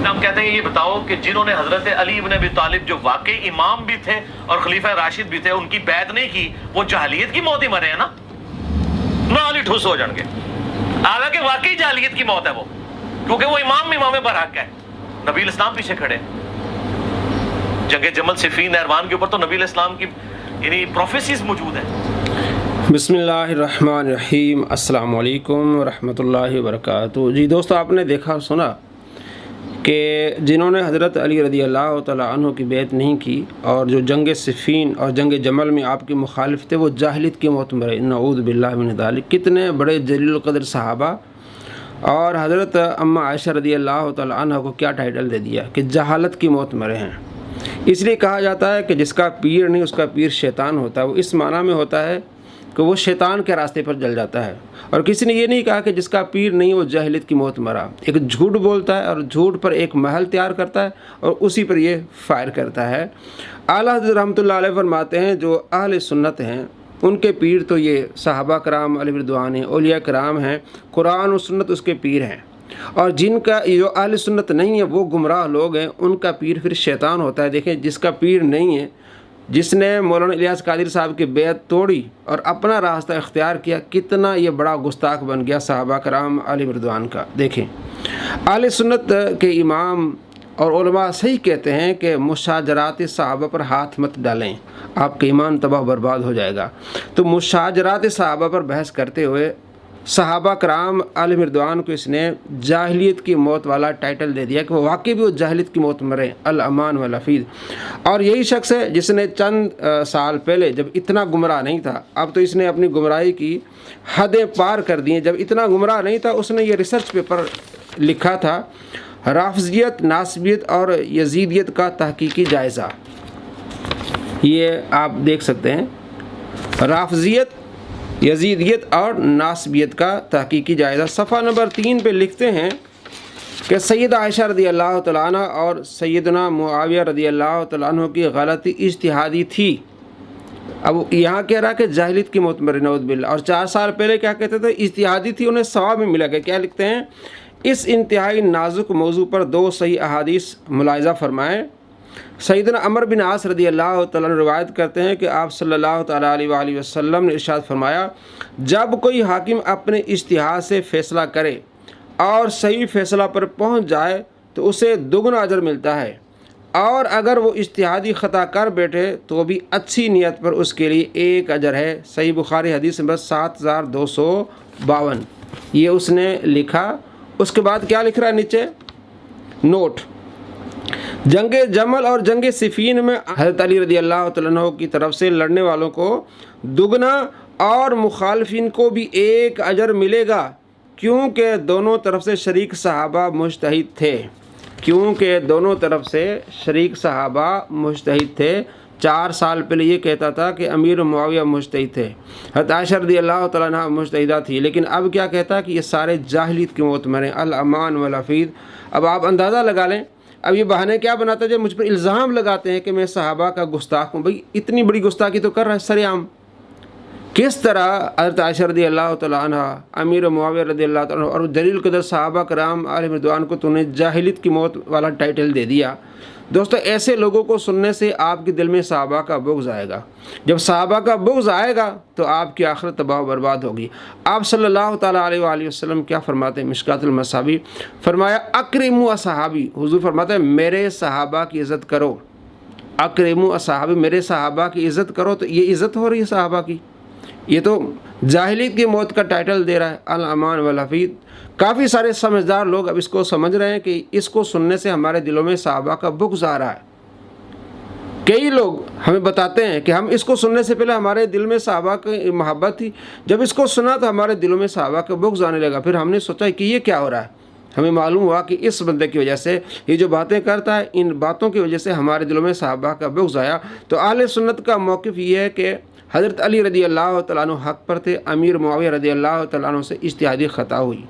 हम कहते हैं ये बताओ कि जिन्होंने हजरत अली इब्न अबी तालिब जो वाकई इमाम भी थे और खलीफा राशिद भी थे, उनकी बैत नहीं की, वो जाहिलियत की मौत ही मरे हैं ना, नाल ही ठुस हो जाएंगे। हालांकि वाकई जाहिलियत की मौत है वो, क्योंकि वो इमाम बरहक है। नबी इस्लाम पीछे खड़े, जंगे जमल सिफीन नहरवान के ऊपर तो नबी इस्लाम की यानी प्रोफेसीज मौजूद है। बिस्मिल्लाहिर्रहमानिर्रहीम, अस्सलाम वालेकुम रहमतुल्लाहि व बरकातुहू। जी दोस्तों, आपने देखा सुना कि जिन्होंने हज़रत अली रज़ी अल्लाह तआला अन्हु की बैत नहीं की और जो जंग सिफ़ीन और जंग जमल में आपके मुखालिफ थे, वो जाहिलियत की मौत मरे। नऊज़ु बिल्लाहि मिन ज़ालिक। कितने बड़े जलील क़द्र सहाबा और हज़रत अम्मा आयशा रज़ी अल्लाह तआला अन्हा को क्या टाइटल दे दिया कि जहालत की मौत मरे हैं। इसलिए कहा जाता है कि जिसका पीर नहीं उसका पीर शैतान होता है। वो इस माना में होता है कि वो शैतान के रास्ते पर जल जाता है। और किसी ने ये नहीं कहा कि जिसका पीर नहीं वो जाहिलियत की मौत मरा। एक झूठ बोलता है और झूठ पर एक महल तैयार करता है और उसी पर ये फायर करता है। आला हज़रत रहमतुल्लाह अलैह फरमाते हैं, जो अहले सुन्नत हैं उनके पीर तो ये सहाबा कराम अलैहिम रिदवान हैं, औलिया कराम हैं, कुरान और सुन्नत उसके पीर हैं। और जिनका जो अहले सुन्नत नहीं है वो गुमराह लोग हैं, उनका पीर फिर शैतान होता है। देखें, जिसका पीर नहीं है, जिसने मौलाना इलियास कादिर साहब की बैत तोड़ी और अपना रास्ता इख्तियार किया, कितना ये बड़ा गुस्ताख बन गया सहाबा कराम अलैहिम रिदवान का। देखें, अहले सुन्नत के इमाम और उलमा सही कहते हैं कि मुशाजरात सहाबा पर हाथ मत डालें, आपका ईमान तबाह बर्बाद हो जाएगा। तो मुशाजरात सहाबा पर बहस करते हुए सहाबा कराम अलैहिम रिदवान को इसने जाहिलियत की मौत वाला टाइटल दे दिया कि वो वाकई भी वो जाहिलियत की मौत मरे, अल अमान वल हफीज़। और यही शख्स है जिसने चंद साल पहले, जब इतना गुमराह नहीं था, अब तो इसने अपनी गुमराही की हदें पार कर दी हैं। जब इतना गुमराह नहीं था, उसने ये रिसर्च पेपर लिखा था, राफिजियत, नासबियत और यजीदियत का तहकीकी जायज़ा। ये आप देख सकते हैं, राफिजियत, यजीदियत और नासबियत का तहकीकी जायज़ा। सफ़ा नंबर 3 पे लिखते हैं कि सैयदा आयशा रज़ी अल्लाह तआला अन्हा और सैयदना मुआविया रज़ी अल्लाह तआला अन्हु की गलती इज्तिहादी थी। अब यहाँ कह रहा है कि जाहिलियत की मौत मरे, नऊज़ बिल्लाह। और 4 साल पहले क्या कहते थे, इज्तिहादी थी, उन्हें सवाब में मिला। क्या लिखते हैं, इस इंतहाई नाजुक मौजू पर 2 सही अहादीस मुलाहिज़ा फरमाएँ। सैयदना अमर बिन आस रज़ी अल्लाह तआला रिवायत करते हैं कि आप सल्लल्लाहु तआला अलैहि वसल्लम ने इरशाद फरमाया, जब कोई हाकिम अपने इज्तिहाद से फ़ैसला करे और सही फ़ैसला पर पहुंच जाए तो उसे दुगना अजर मिलता है, और अगर वो इज्तिहादी ख़ता कर बैठे तो भी अच्छी नीयत पर उसके लिए 1 अजर है। सही बुखारी हदीस नंबर 7252। ये उसने लिखा। उसके बाद क्या लिख रहा है नीचे, नोट, जंग जमल और जंग सिफ़ीन में हज़रत अली रज़ी अल्लाह तआला अन्हु की तरफ से लड़ने वालों को दुगना और मुखालिफिन को भी 1 अजर मिलेगा, क्योंकि दोनों तरफ से शरीक सहाबा मुज्तहिद थे। क्योंकि दोनों तरफ से शरीक सहाबा मुज्तहिद थे। 4 साल पहले ये कहता था कि अमीर मुआविया मुज्तहिद थे, हज़रत आयशा रज़ी अल्लाह तआला अन्हा मुज्तहिदा थी, लेकिन अब क्या कहता है कि ये सारे जाहिलियत की मौत मरे, अल अमान वल हफीज़। अब आप अंदाज़ा लगा लें, अब ये बहाने क्या बनाते हैं, जब मुझ पर इल्ज़ाम लगाते हैं कि मैं सहाबा का गुस्ताख हूँ। भाई, इतनी बड़ी गुस्ताखी तो कर रहा है सरेआम। किस तरह हज़रत आयशा रज़ी अल्लाह तआला अन्हा, अमीर मुआविया रज़ी अल्लाह तआला और जलील क़द्र सहाबा कराम अलैहिम रिदवान को तूने जाहिलियत की मौत वाला टाइटल दे दिया। दोस्तों, ऐसे लोगों को सुनने से आपके दिल में सहाबा का बुग़्ज़ आएगा। जब सहाबा का बुग़्ज़ आएगा तो आपकी आखिरत तबाह बर्बाद होगी। आप सल्लल्लाहु तआला अलैहि वसल्लम क्या फरमाते हैं, मिशकातुल मसाबी, फरमाया अक्रिमु असहाबी। हुज़ूर फरमाते हैं, मेरे सहाबा की इज़्ज़त करो। अक्रिमु असहाबी, मेरे सहाबा की इज़्ज़त करो। तो ये इज़्ज़त हो रही है सहाबा की, ये तो जाहिलियत की मौत का टाइटल दे रहा है, अल अमान वल हफीज़। काफ़ी सारे समझदार लोग अब इसको समझ रहे हैं कि इसको सुनने से हमारे दिलों में सहाबा का बुग़्ज़ आ रहा है। कई लोग हमें बताते हैं कि हम इसको सुनने से पहले हमारे दिल में सहाबा की मोहब्बत थी, जब इसको सुना तो हमारे दिलों में सहाबा का बुग़्ज़ आने लगा। फिर हमने सोचा कि ये क्या हो रहा है। हमें मालूम हुआ कि इस बंदे की वजह से, ये जो बातें करता है, इन बातों की वजह से हमारे दिलों में सहाबा का बुग़्ज़ आया। तो अहले सुन्नत का मौक़िफ़ ये है कि हज़रत अली रज़ी अल्लाह तआला अन्हु हक़ पर थे, अमीर मुआविया रज़ी अल्लाह तआला अन्हु से इज्तिहादी ख़ता हुई,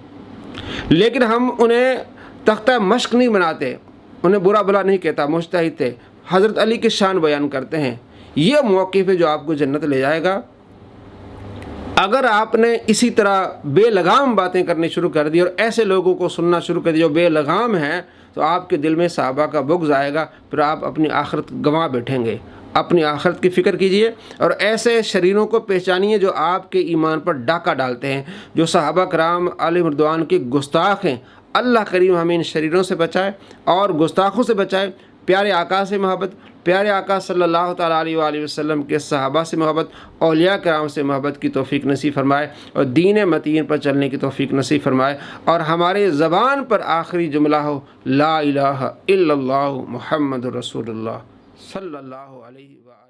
लेकिन हम उन्हें तख्ता मश्क नहीं बनाते, उन्हें बुरा भला नहीं कहता, मुज्तहिद थे, हज़रत अली की शान बयान करते हैं। ये मौक़िफ़ है जो आपको जन्नत ले जाएगा। अगर आपने इसी तरह बेलगाम बातें करनी शुरू कर दी और ऐसे लोगों को सुनना शुरू कर दिया जो बेलगाम हैं, तो आपके दिल में सहाबा का बुग़्ज़ आएगा, फिर आप अपनी आखिरत गंवा बैठेंगे। अपनी आखिरत की फ़िक्र कीजिए और ऐसे शरीरों को पहचानिए जो आपके ईमान पर डाका डालते हैं, जो सहाबा कराम अलैहिम रिदवान के गुस्ताख हैं। अल्लाह करीम हमें इन शरीरों से बचाए और गुस्ताखों से बचाए। प्यारे आका से मोहब्बत, प्यारे आका सल्लल्लाहु तआला अलैहि वसल्लम के सहाबा से मोहब्बत, औलिया कराम से मोहब्बत की तौफ़ीक नसीब फरमाए और दीन मतीन पर चलने की तौफ़ीक नसीब फरमाए। और हमारे ज़बान पर आखिरी जुमला हो ला इलाहा इल्लल्लाहु मुहम्मदुर रसूलुल्लाह सल्लल्लाहु अलैहि व